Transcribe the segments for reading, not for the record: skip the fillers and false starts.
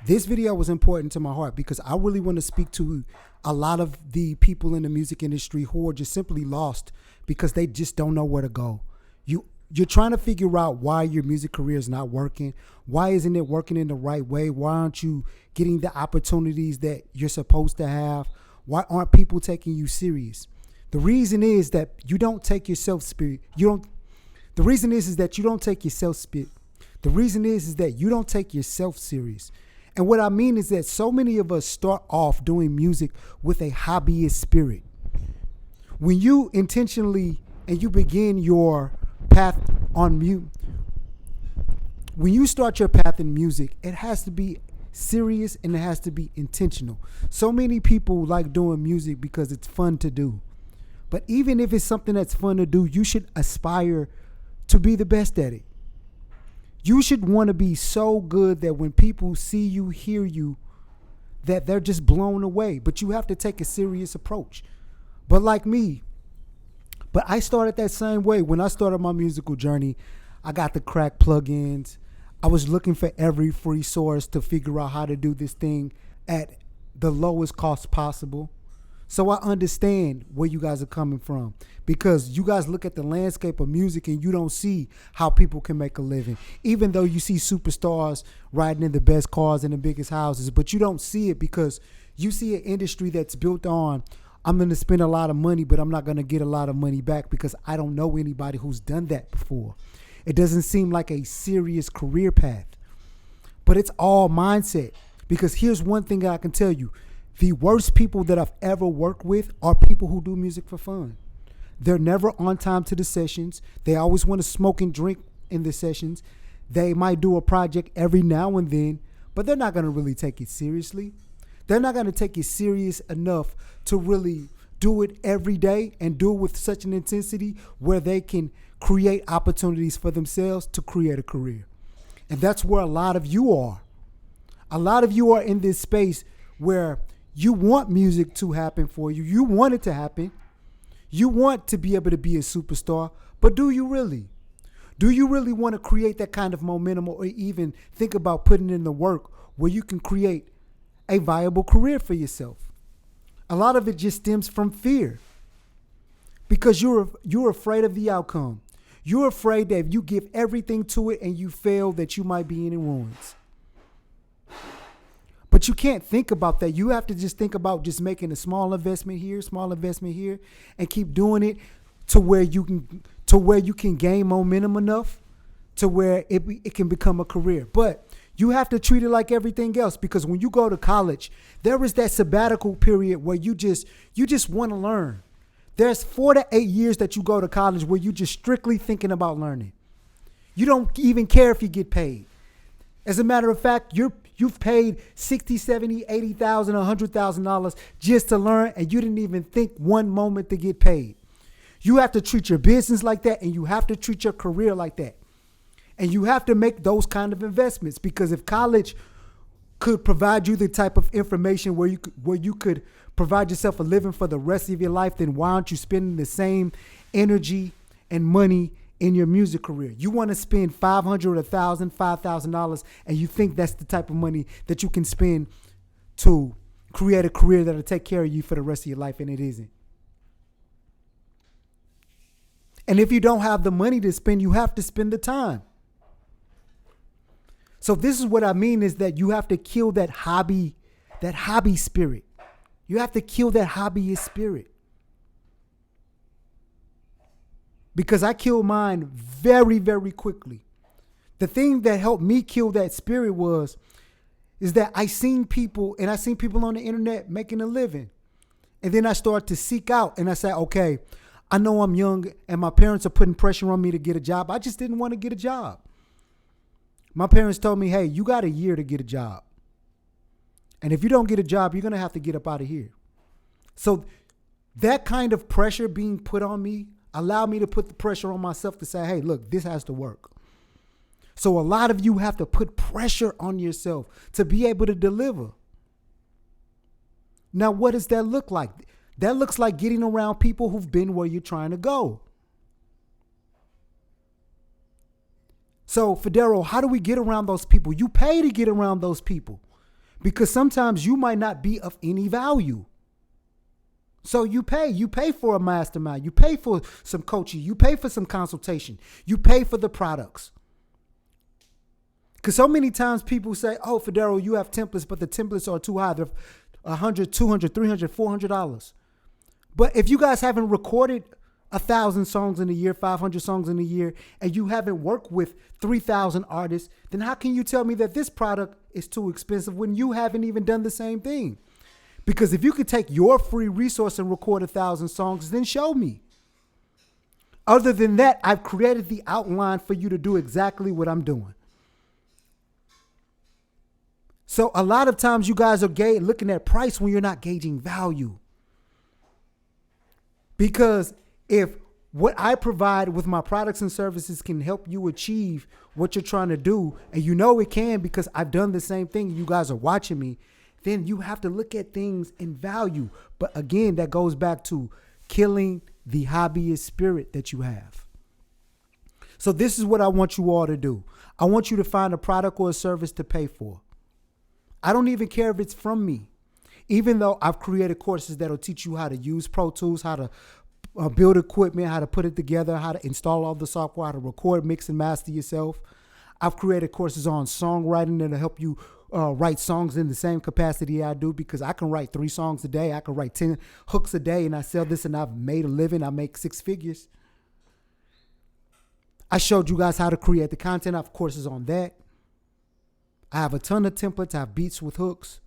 This video was important to my heart because I really want to speak to a lot of the people in the music industry who are just simply lost because they just don't know where to go. You're trying to figure out why your music career is not working. Why isn't it working in the right way? Why aren't you getting the opportunities that you're supposed to have? Why aren't people taking you serious? The reason is that you don't take yourself spirit. The reason is that you don't take yourself spirit. The reason is that you don't take yourself serious. And what I mean is that so many of us start off doing music with a hobbyist spirit. When you intentionally and you begin your path on mute, when you start your path in music, it has to be serious and it has to be intentional. So many people like doing music because it's fun to do. But even if it's something that's fun to do, you should aspire to be the best at it. You should want to be so good that when people see you, hear you, that they're just blown away. But you have to take a serious approach. But like me, I started that same way. When I started my musical journey, I got the crack plugins. I was looking for every free source to figure out how to do this thing at the lowest cost possible. So I understand where you guys are coming from, because you guys look at the landscape of music and you don't see how people can make a living. Even though you see superstars riding in the best cars and the biggest houses, but you don't see it because you see an industry that's built on, I'm going to spend a lot of money, but I'm not going to get a lot of money back because I don't know anybody who's done that before. It doesn't seem like a serious career path, but it's all mindset. Because here's one thing I can tell you. The worst people that I've ever worked with are people who do music for fun. They're never on time to the sessions. They always want to smoke and drink in the sessions. They might do a project every now and then, but they're not going to really take it seriously. They're not going to take it serious enough to really do it every day and do it with such an intensity where they can create opportunities for themselves to create a career. And that's where a lot of you are. A lot of you are in this space where you want music to happen for you. You want it to happen. You want to be able to be a superstar, but do you really? Do you really want to create that kind of momentum or even think about putting in the work where you can create a viable career for yourself? A lot of it just stems from fear because you're afraid of the outcome. You're afraid that if you give everything to it and you fail, that you might be in ruins. But you can't think about that. You have to just think about just making a small investment here, and keep doing it to where you can gain momentum enough to where it can become a career. But you have to treat it like everything else, because when you go to college, there is that sabbatical period where you just want to learn. There's 4 to 8 years that you go to college where you're just strictly thinking about learning. You don't even care if you get paid. As a matter of fact, you've paid $60,000, $70,000, $80,000, $100,000 just to learn, and you didn't even think one moment to get paid. You have to treat your business like that, and you have to treat your career like that. And you have to make those kind of investments, because if college could provide you the type of information where you could provide yourself a living for the rest of your life, then why aren't you spending the same energy and money in your music career? You want to spend $500, $1,000, $5,000, and you think that's the type of money that you can spend to create a career that'll take care of you for the rest of your life, and it isn't. And if you don't have the money to spend, you have to spend the time. So this is what I mean, is that you have to kill that hobby spirit. You have to kill that hobbyist spirit. Because I killed mine very, very quickly. The thing that helped me kill that spirit is that I seen people on the internet making a living. And then I started to seek out, and I said, okay, I know I'm young and my parents are putting pressure on me to get a job. I just didn't want to get a job. My parents told me, hey, you got a year to get a job. And if you don't get a job, you're going to have to get up out of here. So that kind of pressure being put on me allowed me to put the pressure on myself to say, hey, look, this has to work. So a lot of you have to put pressure on yourself to be able to deliver. Now, what does that look like? That looks like getting around people who've been where you're trying to go. So, Fedarro, how do we get around those people? You pay to get around those people. because sometimes you might not be of any value. So you pay for a mastermind, you pay for some coaching, you pay for some consultation, you pay for the products. Because so many times people say, oh, Fedarro, you have templates, but the templates are too high. They're $100, $200, $300, $400. But if you guys haven't recorded 1,000 songs in a year, 500 songs in a year, and you haven't worked with 3,000 artists, then how can you tell me that this product is too expensive when you haven't even done the same thing? Because if you could take your free resource and record 1,000 songs, then show me. Other than that, I've created the outline for you to do exactly what I'm doing. So a lot of times you guys are looking at price when you're not gauging value. Because if what I provide with my products and services can help you achieve what you're trying to do, and you know it can because I've done the same thing, you guys are watching me, then you have to look at things in value. But again, that goes back to killing the hobbyist spirit that you have. So this is what I want you all to do. I want you to find a product or a service to pay for. I don't even care if it's from me. Even though I've created courses that'll teach you how to use Pro Tools, how to build equipment, how to put it together, how to install all the software, how to record, mix, and master yourself. I've created courses on songwriting that'll help you write songs in the same capacity I do, because I can write 3 songs a day. I can write 10 hooks a day, and I sell this, and I've made a living. I make 6 figures. I showed you guys how to create the content. I have courses on that. I have a ton of templates. I have beats with hooks.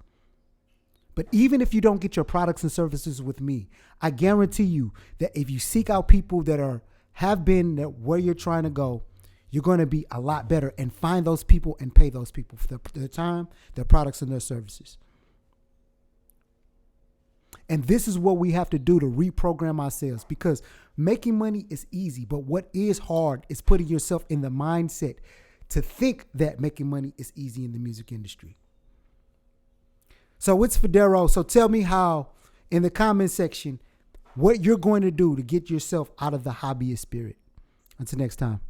But even if you don't get your products and services with me, I guarantee you that if you seek out people that have been where you're trying to go, you're going to be a lot better, and find those people and pay those people for their time, their products, and their services. And this is what we have to do to reprogram ourselves, because making money is easy, but what is hard is putting yourself in the mindset to think that making money is easy in the music industry. So it's Fedarro. So tell me how, in the comment section, what you're going to do to get yourself out of the hobbyist spirit. Until next time.